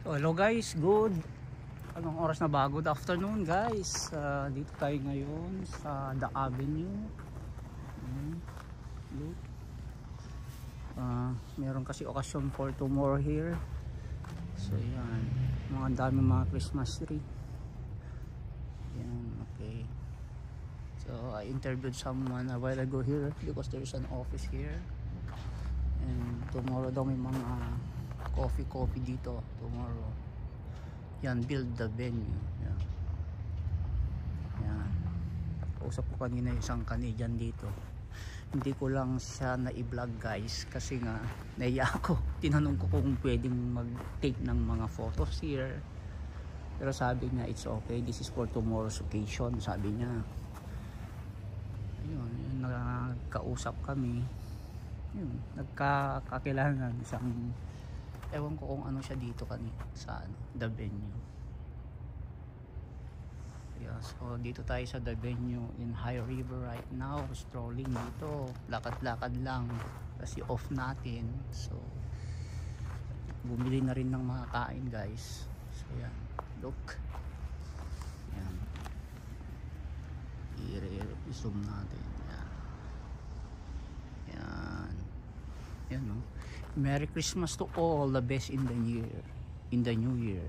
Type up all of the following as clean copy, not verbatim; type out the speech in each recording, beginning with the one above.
So hello guys, good anong oras na ba? Good afternoon guys. Dito tayo ngayon sa The Avenue. Look. Meron kasi okasyon for tomorrow here. So yan, mga dami mga Christmas tree. Yan, okay. So I interviewed someone a while ago here because there's an office here. And tomorrow daw may mga coffee dito tomorrow. Yan, build the venue. Yan. Yan. Usap ko kanina isang Canadian dito. Hindi ko lang siya na i-vlog guys kasi nga naiya ako. Tinanong ko kung pwedeng mag-take ng mga photos here. Pero sabi niya it's okay, this is for tomorrow's occasion, sabi niya. Ayun, yun, nagkausap kami. Yun, nagkakakilangan isang, ewan ko kung ano siya dito kanina sa The Venue. Yeah, so dito tayo sa The Venue in High River right now, strolling dito, lakad-lakad lang kasi off natin. So bumili na rin ng mga kain guys. So yan, look, yan, i-zoom natin. Yan, yan, yan, no? Merry Christmas to all, the best in the year, in the new year.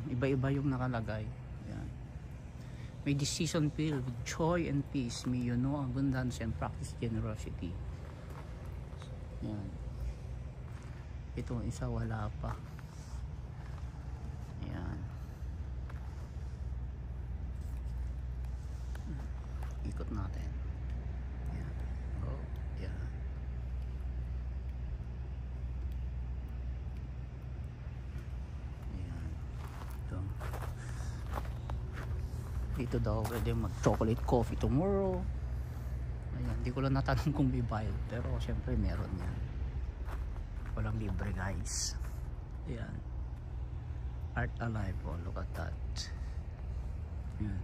Iba-iba yung nakalagay. Yan. May this season filled with joy and peace, may you know abundance and practice generosity. Yan. Ito isa wala pa. Yan. Ikot natin. Yan. Oh, yan. Dito daw pwede mag chocolate coffee tomorrow. Ayan, hindi ko lang natanong kung may bayad, pero syempre meron yan. Walang libre guys. Ayan, Art Alive, oh, look at that. Ayan.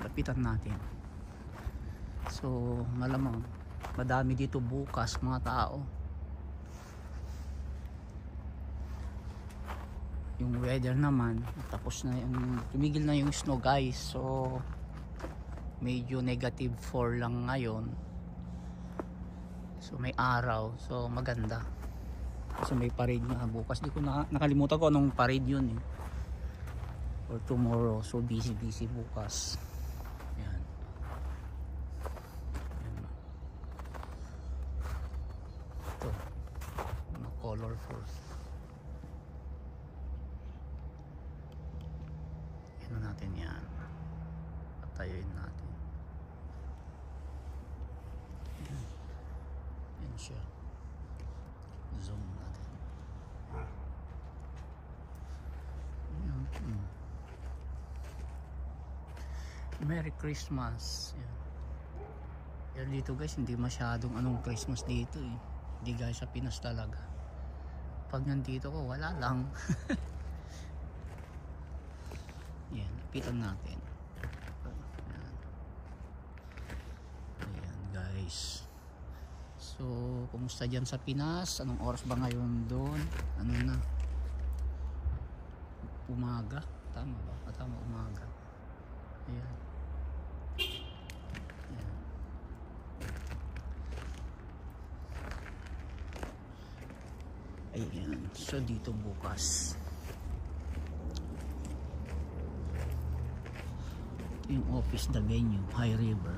Lapitan natin. So malamang madami dito bukas mga tao. Yung weather naman tapos na yung, tumigil na yung snow guys, so medyo -4 lang ngayon. So may araw, so maganda kasi may parade na bukas. Di ko nakalimutan ko anong parade yun or tomorrow, so busy bukas. Yan. Yan. Ito colorful. Ano natin yan, patayuin natin. Yan siya, zoom natin. Yan. Merry Christmas. Yan. Yan dito guys, hindi masyadong anong Christmas dito eh. Hindi guys sa Pinas talaga. Pag nandito ko wala lang. Yan, lapitan natin. Ayan. Ayan guys. So kumusta dyan sa Pinas? Anong oras ba ngayon doon? Ano na? Umaga? Tama ba? Tama, umaga. Ayan. Ayan. Ayan. So dito bukas yung office, The Venue, High River.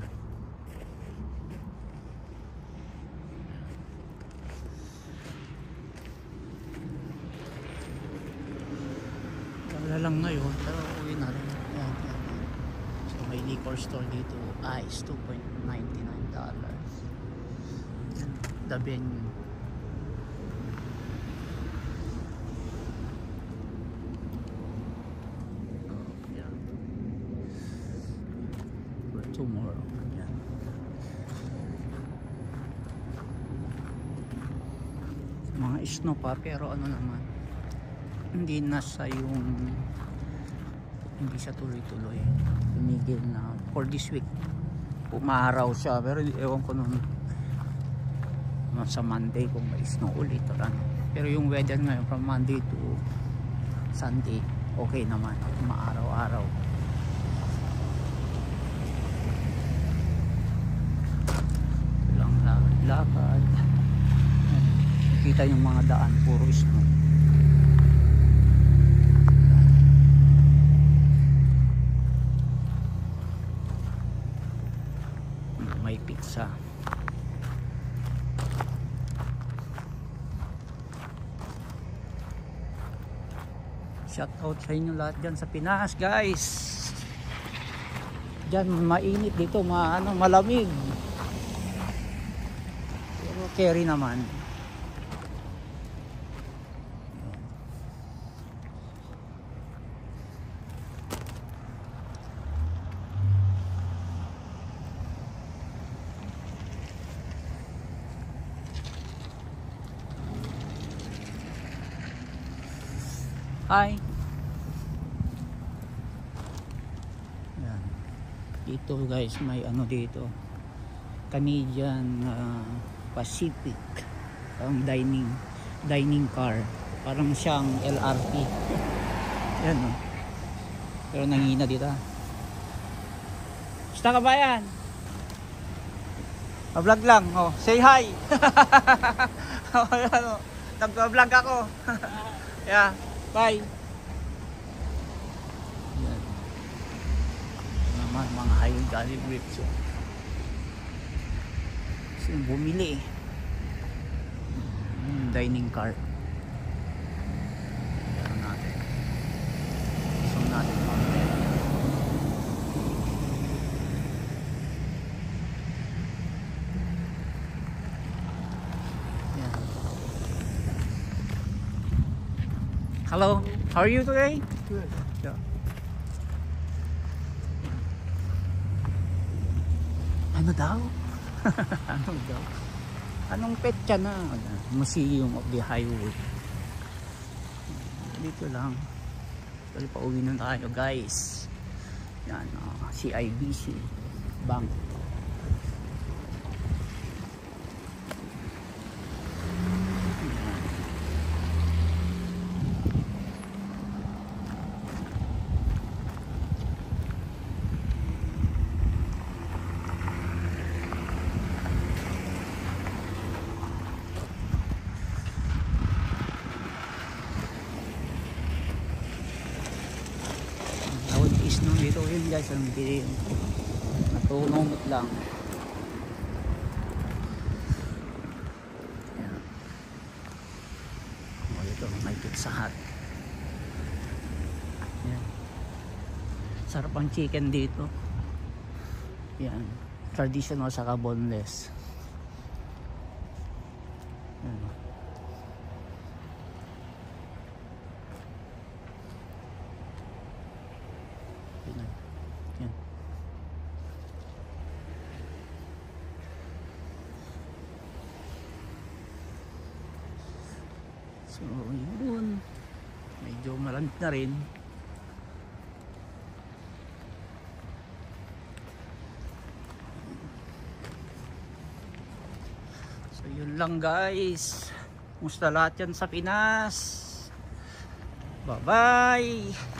Wala lang ngayon pero uwi na rin. Yan. So may liquor store dito, ice $2.99. The Venue. Tomorrow. Yan. Mga snow pa pero ano naman, hindi na sa yung, hindi siya tuloy-tuloy, tumigil na for this week. Umaraw siya pero ewan ko nun on sa Monday kung may snow ulit or ano. Pero yung weather ngayon from Monday to Sunday okay naman, maaraw-araw. Lang lakad. Kita yung mga daan puro snow. May pizza. Shout out sa inyo lahat dyan sa Pinas, guys. Dyan mainit dito, malamig. Pero carry naman. Hi. Yan. Dito guys may dito. Canadian Pacific ang dining car. Parang siyang LRT. Yan oh. Pero nangina dito. Basta ka ba yan? Pa-vlog lang. Oh, say hi. Nag-vlog ako. Yeah. Bye. Yan. Naman mga high galley grips. Kasi bumili. Dining car. Meron natin. Gusto natin mamaya. Yan. Hello, how are you today? Good. Yeah. Ano daw? Ano daw? Anong petsa na? Museum of the Highway. Dito lang. Dito pauwi na tayo guys. Yan, CIBC Bank. Snow dito yun guys, ang dilim, natulungot lang. Ayan. Ito may Pizza Hut. Ayan. Sarap ang chicken dito. Yan, traditional saka boneless. Ayan. Yan. So yun, medyo malamig na rin. So yun lang guys, musta lahat yan sa Pinas. Bye bye.